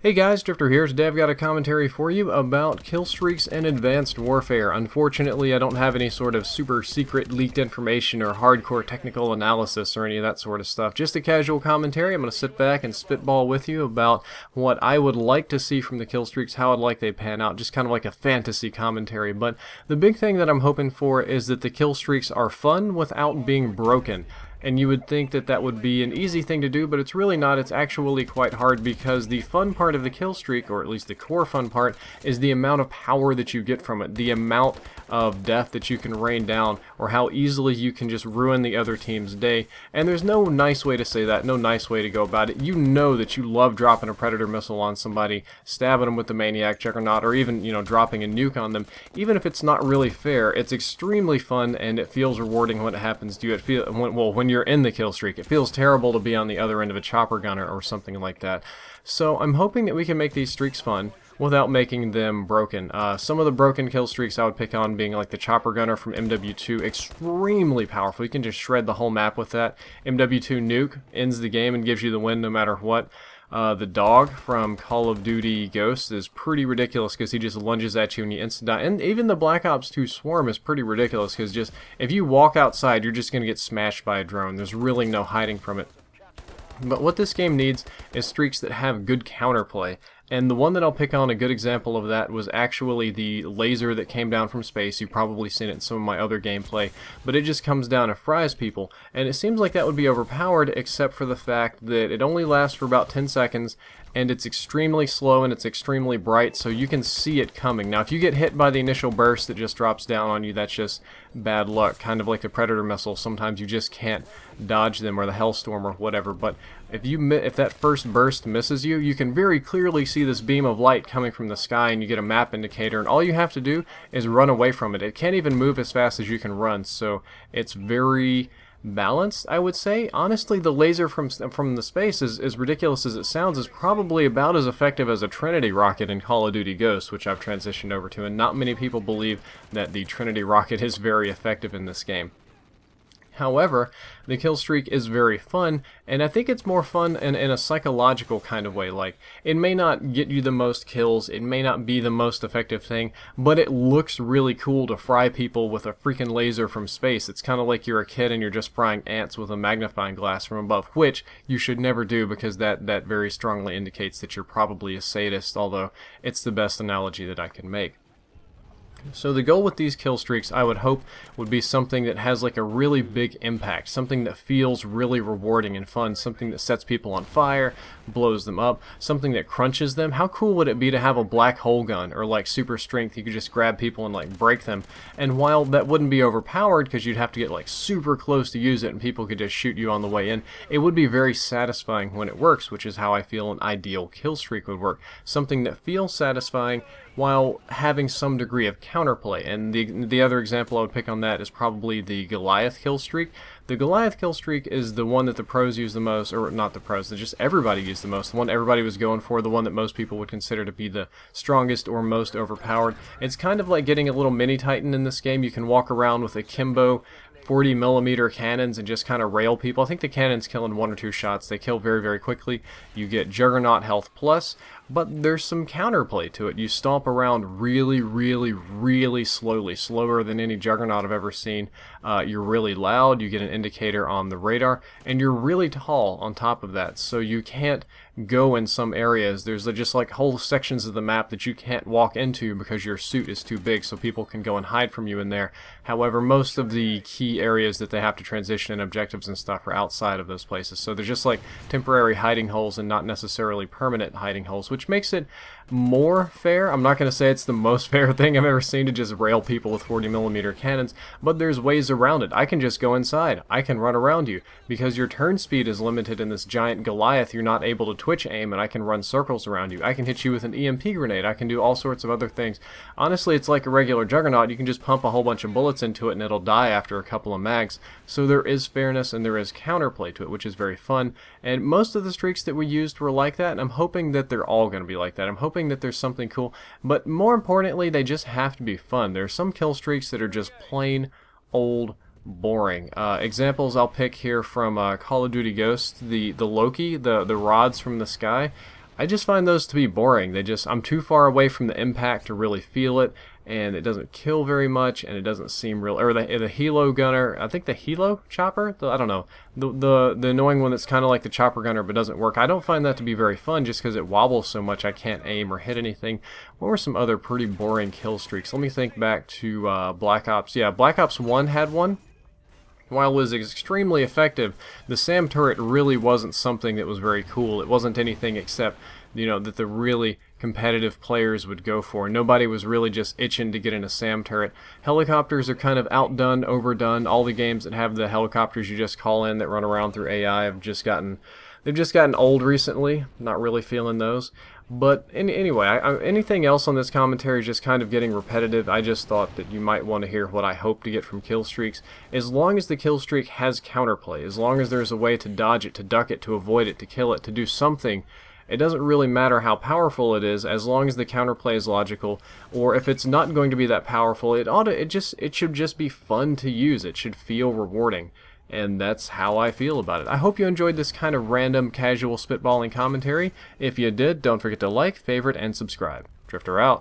Hey guys, Drifter here. Today I've got a commentary for you about kill streaks in Advanced Warfare. Unfortunately, I don't have any sort of super secret leaked information or hardcore technical analysis or any of that sort of stuff. Just a casual commentary. I'm going to sit back and spitball with you about what I would like to see from the kill streaks, how I'd like they pan out, just kind of like a fantasy commentary. But the big thing that I'm hoping for is that the kill streaks are fun without being broken. And you would think that that would be an easy thing to do, but it's really not. It's actually quite hard because the fun part of the kill streak, or at least the core fun part, is the amount of power that you get from it, the amount of death that you can rain down, or how easily you can just ruin the other team's day. And there's no nice way to say that, no nice way to go about it. You know that you love dropping a Predator missile on somebody, stabbing them with the Maniac Juggernaut, or even, dropping a nuke on them. Even if it's not really fair, it's extremely fun and it feels rewarding when it happens to you. When you're in the kill streak. It feels terrible to be on the other end of a chopper gunner or something like that. So I'm hoping that we can make these streaks fun without making them broken. Some of the broken kill streaks I would pick on being like the chopper gunner from MW2, extremely powerful. You can just shred the whole map with that. MW2 nuke ends the game and gives you the win no matter what. The dog from Call of Duty Ghosts is pretty ridiculous because he just lunges at you and you instant die. And even the Black Ops 2 Swarm is pretty ridiculous because just if you walk outside, you're just going to get smashed by a drone. There's really no hiding from it. But what this game needs is streaks that have good counterplay. And the one that I'll pick on, a good example of that, was actually the laser that came down from space. You've probably seen it in some of my other gameplay. But it just comes down and fries people. And it seems like that would be overpowered, except for the fact that it only lasts for about 10 seconds. And it's extremely slow and it's extremely bright, so you can see it coming. Now, if you get hit by the initial burst that just drops down on you, that's just bad luck. Kind of like the Predator missile. Sometimes you just can't dodge them, or the Hellstorm or whatever. But if that first burst misses you, you can very clearly see this beam of light coming from the sky, and you get a map indicator, and all you have to do is run away from it. It can't even move as fast as you can run, so it's very balanced, I would say. Honestly, the laser from the space, as ridiculous as it sounds, is probably about as effective as a Trinity rocket in Call of Duty Ghosts, which I've transitioned over to, and not many people believe that the Trinity rocket is very effective in this game. However, the kill streak is very fun, and I think it's more fun in a psychological kind of way. Like, it may not get you the most kills, it may not be the most effective thing, but it looks really cool to fry people with a freaking laser from space. It's kind of like you're a kid and you're just frying ants with a magnifying glass from above, which you should never do because that very strongly indicates that you're probably a sadist, although it's the best analogy that I can make. So the goal with these kill streaks, I would hope, would be something that has like a really big impact, something that feels really rewarding and fun, something that sets people on fire, blows them up, something that crunches them. How cool would it be to have a black hole gun or like super strength? You could just grab people and like break them, and while that wouldn't be overpowered because you'd have to get like super close to use it and people could just shoot you on the way in, it would be very satisfying when it works, which is how I feel an ideal kill streak would work. Something that feels satisfying while having some degree of counterplay. And the other example I would pick on that is probably the Goliath kill streak. The Goliath kill streak is the one that the pros use the most, or not the pros, just everybody used the most, the one everybody was going for, the one that most people would consider to be the strongest or most overpowered. It's kind of like getting a little mini Titan in this game. You can walk around with a Kimbo 40mm cannons and just kind of rail people. I think the cannons kill in 1 or 2 shots. They kill very, very quickly. You get Juggernaut health plus, but there's some counterplay to it. You stomp around really, really, really slowly, slower than any Juggernaut I've ever seen. You're really loud, you get an indicator on the radar, and you're really tall on top of that, so you can't go in some areas. There's just like whole sections of the map that you can't walk into because your suit is too big, so people can go and hide from you in there. However, most of the key areas that they have to transition and objectives and stuff are outside of those places, so they're just like temporary hiding holes and not necessarily permanent hiding holes, which makes it more fair. I'm not going to say it's the most fair thing I've ever seen to just rail people with 40mm cannons, but there's ways around it. I can just go inside. I can run around you. Because your turn speed is limited in this giant Goliath, you're not able to twitch aim, and I can run circles around you. I can hit you with an EMP grenade. I can do all sorts of other things. Honestly, it's like a regular Juggernaut. You can just pump a whole bunch of bullets into it and it'll die after a couple of mags. So there is fairness and there is counterplay to it, which is very fun. And most of the streaks that we used were like that, and I'm hoping that they're all going to be like that. I'm hoping that there's something cool, but more importantly, they just have to be fun. There are some kill streaks that are just plain old boring. Examples I'll pick here from Call of Duty Ghosts, the Loki, the rods from the sky. I just find those to be boring. I'm too far away from the impact to really feel it, and it doesn't kill very much, and it doesn't seem real. Or the helo gunner, I think the helo chopper, I don't know, the annoying one that's kind of like the chopper gunner but doesn't work. I don't find that to be very fun just because it wobbles so much I can't aim or hit anything. What were some other pretty boring kill streaks? Let me think back to Black Ops. Yeah, Black Ops 1 had one. While it was extremely effective, the SAM turret really wasn't something that was very cool. It wasn't anything except, you know, that the really competitive players would go for. Nobody was really just itching to get in a SAM turret. Helicopters are kind of outdone, overdone. All the games that have the helicopters you just call in that run around through AI have just gotten old recently. Not really feeling those. But anyway, anything else on this commentary is just kind of getting repetitive. I just thought that you might want to hear what I hope to get from kill streaks. As long as the kill streak has counterplay, as long as there's a way to dodge it, to duck it, to avoid it, to kill it, to do something, it doesn't really matter how powerful it is, as long as the counterplay is logical. Or if it's not going to be that powerful, it should just be fun to use. It should feel rewarding. And that's how I feel about it. I hope you enjoyed this kind of random, casual spitballing commentary. If you did, don't forget to like, favorite, and subscribe. Drifter out.